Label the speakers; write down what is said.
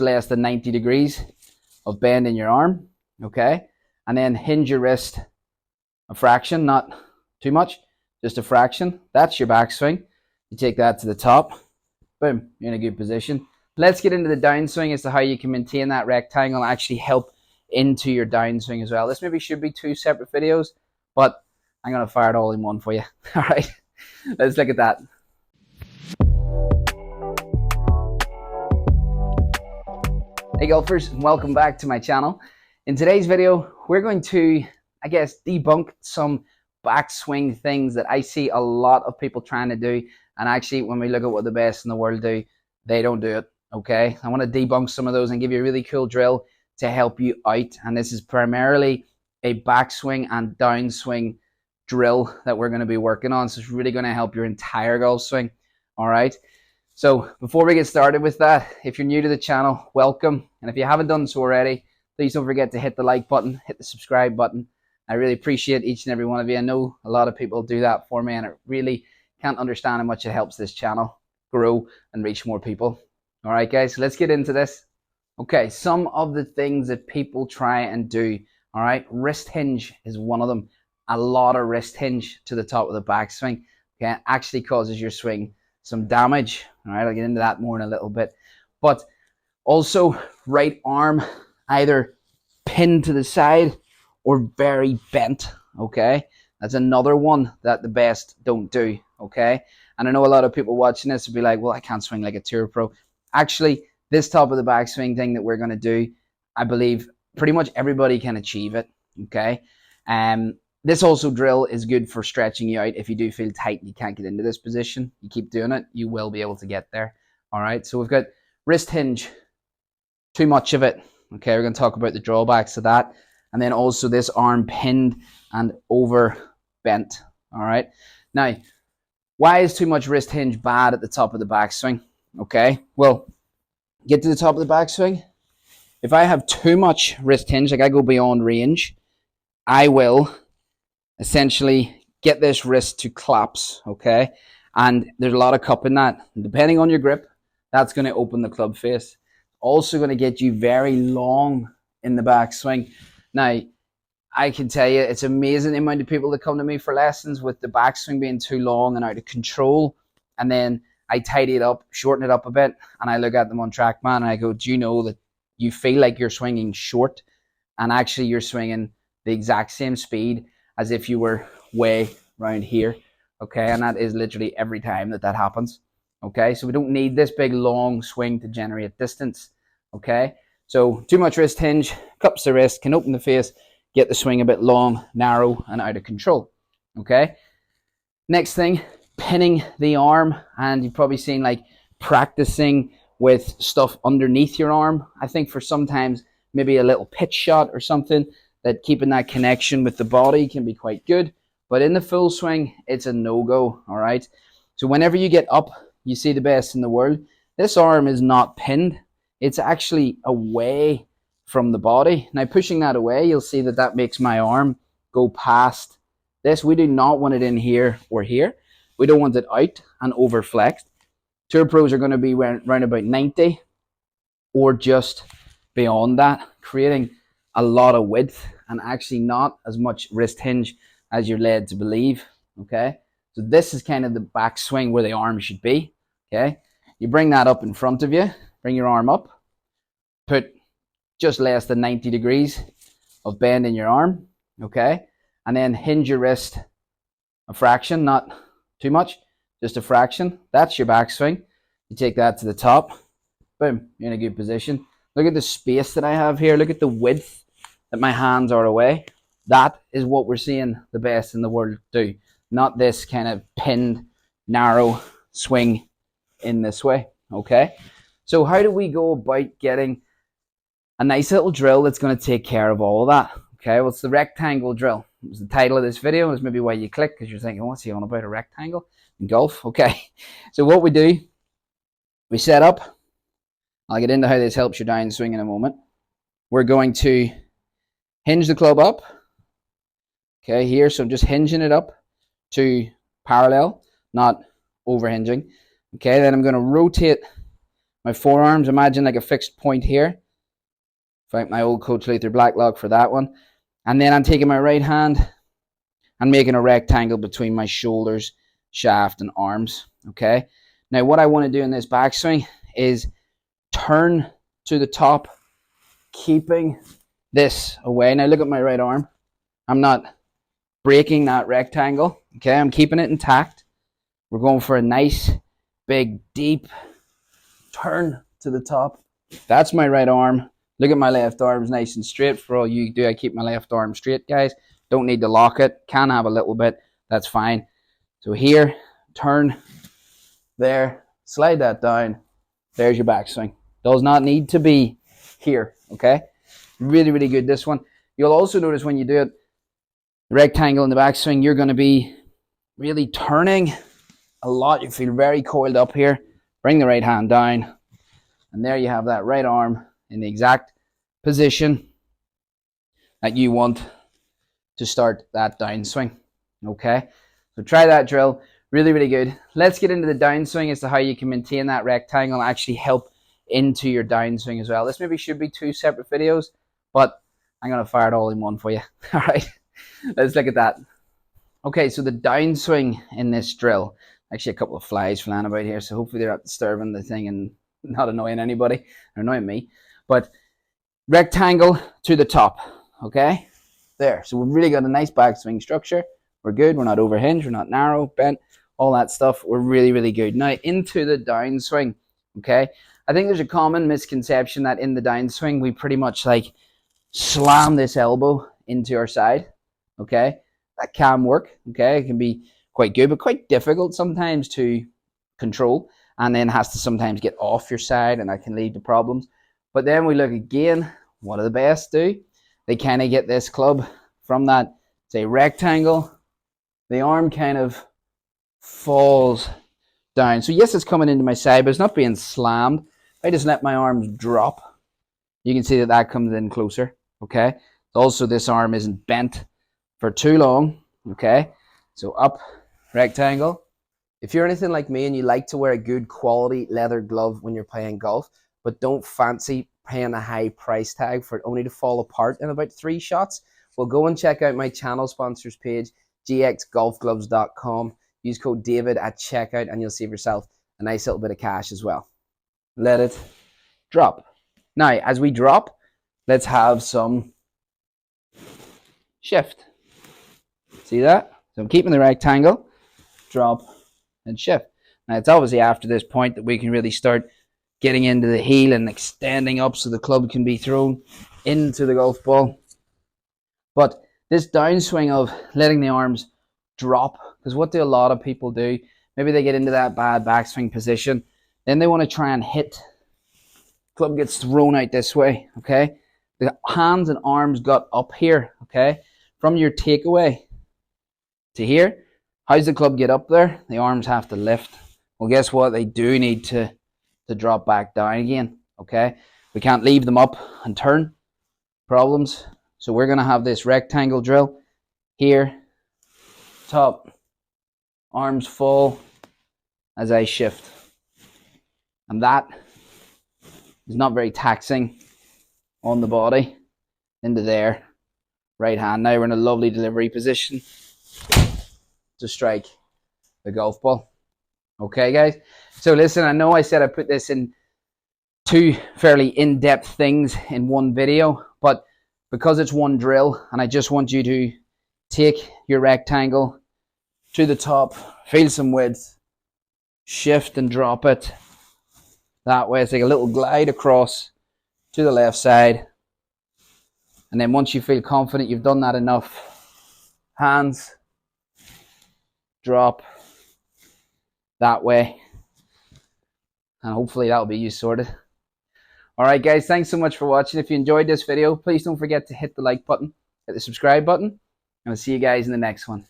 Speaker 1: less than 90 degrees of bend in your arm, okay? And then hinge your wrist a fraction, not too much, just a fraction. That's your backswing. You take that to the top, boom, you're in a good position. Let's get into the downswing as to how you can maintain that rectangle and actually help into your downswing as well. This maybe should be two separate videos, but I'm going to fire it all in one for you. All right, let's look at that. Hey golfers, welcome back to my channel. In today's video, we're going to, I guess, debunk some backswing things that I see a lot of people trying to do. And actually, when we look at what the best in the world do, they don't do it, okay? I want to debunk some of those and give you a really cool drill to help you out. And this is primarily a backswing and downswing drill that we're going to be working on. So it's really going to help your entire golf swing, all right? So before we get started with that, if you're new to the channel, welcome. And if you haven't done so already, please don't forget to hit the like button, hit the subscribe button. I really appreciate each and every one of you. I know a lot of people do that for me, and it really can't understand how much it helps this channel grow and reach more people. All right, guys, let's get into this. Okay, some of the things that people try and do, all right, wrist hinge is one of them. A lot of wrist hinge to the top of the backswing, okay, actually causes your swing some damage. All right, I'll get into that more in a little bit. But also right arm either pinned to the side or very bent, okay? That's another one that the best don't do, okay? And I know a lot of people watching this will be like, well, I can't swing like a tour pro. Actually, this top of the backswing thing that we're going to do, I believe pretty much everybody can achieve it, okay? This also drill is good for stretching you out. If you do feel tight and you can't get into this position, you keep doing it, you will be able to get there. All right, so we've got wrist hinge, too much of it. Okay, we're going to talk about the drawbacks of that. And then also this arm pinned and over bent. All right, now, why is too much wrist hinge bad at the top of the backswing? Okay, well, get to the top of the backswing. If I have too much wrist hinge, like I go beyond range, I will essentially get this wrist to collapse, okay? And there's a lot of cup in that. And depending on your grip, that's going to open the club face. Also going to get you very long in the backswing. Now, I can tell you, it's amazing the amount of people that come to me for lessons with the backswing being too long and out of control. And then I tidy it up, shorten it up a bit, and I look at them on TrackMan and I go, do you know that you feel like you're swinging short and actually you're swinging the exact same speed as if you were way around here, okay? And that is literally every time that happens, okay? So we don't need this big long swing to generate distance, okay? So too much wrist hinge, cups the wrist, can open the face, get the swing a bit long, narrow, and out of control, okay? Next thing, pinning the arm, and you've probably seen like practicing with stuff underneath your arm. I think for sometimes maybe a little pitch shot or something, that keeping that connection with the body can be quite good. But in the full swing, it's a no-go, all right? So whenever you get up, you see the best in the world. This arm is not pinned. It's actually away from the body. Now, pushing that away, you'll see that that makes my arm go past this. We do not want it in here or here. We don't want it out and over flexed. Tour pros are going to be around about 90 or just beyond that, creating a lot of width and actually not as much wrist hinge as you're led to believe, okay? So this is kind of the backswing where the arm should be, okay? You bring that up in front of you, bring your arm up, put just less than 90 degrees of bend in your arm, okay? And then hinge your wrist a fraction, not too much, just a fraction. That's your backswing. You take that to the top, boom, you're in a good position. Look at the space that I have here. Look at the width that my hands are away. That is what we're seeing the best in the world do. Not this kind of pinned, narrow swing in this way, okay? So how do we go about getting a nice little drill that's going to take care of all of that? Okay, well, it's the rectangle drill. It was the title of this video. It's maybe why you click, because you're thinking, what's he on about, a rectangle in golf? Okay, so what we do, we set up. I'll get into how this helps your downswing in a moment. We're going to hinge the club up, okay, here. So I'm just hinging it up to parallel, not over hinging. Okay, then I'm going to rotate My forearms, imagine like a fixed point here. Thank my old coach Luther Blacklock for that one. And then I'm taking my right hand and making a rectangle between my shoulders, shaft, and arms. Okay. Now what I want to do in this backswing is turn to the top, keeping this away. Now look at my right arm. I'm not breaking that rectangle. Okay, I'm keeping it intact. We're going for a nice, big, deep turn to the top. That's my right arm. Look at my left arm's nice and straight. For all you do, I keep my left arm straight, guys. Don't need to lock it. Can have a little bit. That's fine. So here, turn, there, slide that down. There's your backswing. Does not need to be here, okay? Really, really good, this one. You'll also notice when you do it, the rectangle in the backswing, you're going to be really turning a lot. You feel very coiled up here. Bring the right hand down. And there you have that right arm in the exact position that you want to start that downswing, okay? So try that drill. Really, really good. Let's get into the downswing as to how you can maintain that rectangle and actually help into your downswing as well. This maybe should be 2 separate videos, but I'm going to fire it all in one for you. All right, let's look at that. Okay, so the downswing in this drill, actually a couple of flies flying about here, so hopefully they're not disturbing the thing and not annoying anybody, or annoying me. But rectangle to the top, okay? There, so we've really got a nice backswing structure. We're good, we're not overhinged, we're not narrow, bent, all that stuff. We're really, really good. Now into the downswing, okay? I think there's a common misconception that in the downswing, we pretty much like slam this elbow into our side, okay? That can work, okay? It can be quite good, but quite difficult sometimes to control, and then has to sometimes get off your side, and that can lead to problems. But then we look again, what do the best do? They kind of get this club from that, say, rectangle. The arm kind of falls down. So yes, it's coming into my side, but it's not being slammed. I just let my arms drop. You can see that that comes in closer, okay? Also, this arm isn't bent for too long, okay? So up, rectangle. If you're anything like me and you like to wear a good quality leather glove when you're playing golf, but don't fancy paying a high price tag for it only to fall apart in about 3 shots, well, go and check out my channel sponsors page, gxgolfgloves.com. Use code David at checkout and you'll save yourself a nice little bit of cash as well. Let it drop. Now, as we drop, let's have some shift. See that? So I'm keeping the rectangle, drop, and shift. Now, it's obviously after this point that we can really start getting into the heel and extending up so the club can be thrown into the golf ball. But this downswing of letting the arms drop, because what do a lot of people do? Maybe they get into that bad backswing position, then they want to try and hit. Club gets thrown out this way, okay? The hands and arms got up here, okay? From your takeaway to here, how's the club get up there? The arms have to lift. Well, guess what? They do need to drop back down again, okay? We can't leave them up and turn. Problems. So we're going to have this rectangle drill here, top, arms fall as I shift. And that is not very taxing on the body. Into there, right hand. Now we're in a lovely delivery position to strike the golf ball. Okay, guys? So listen, I know I said I put this in 2 fairly in-depth things in one video, but because it's one drill and I just want you to take your rectangle to the top, feel some width, shift and drop it. That way it's like a little glide across to the left side. And then once you feel confident you've done that enough, hands, drop, that way. And hopefully that'll be you sorted. Alright guys, thanks so much for watching. If you enjoyed this video, please don't forget to hit the like button, hit the subscribe button, and I'll see you guys in the next one.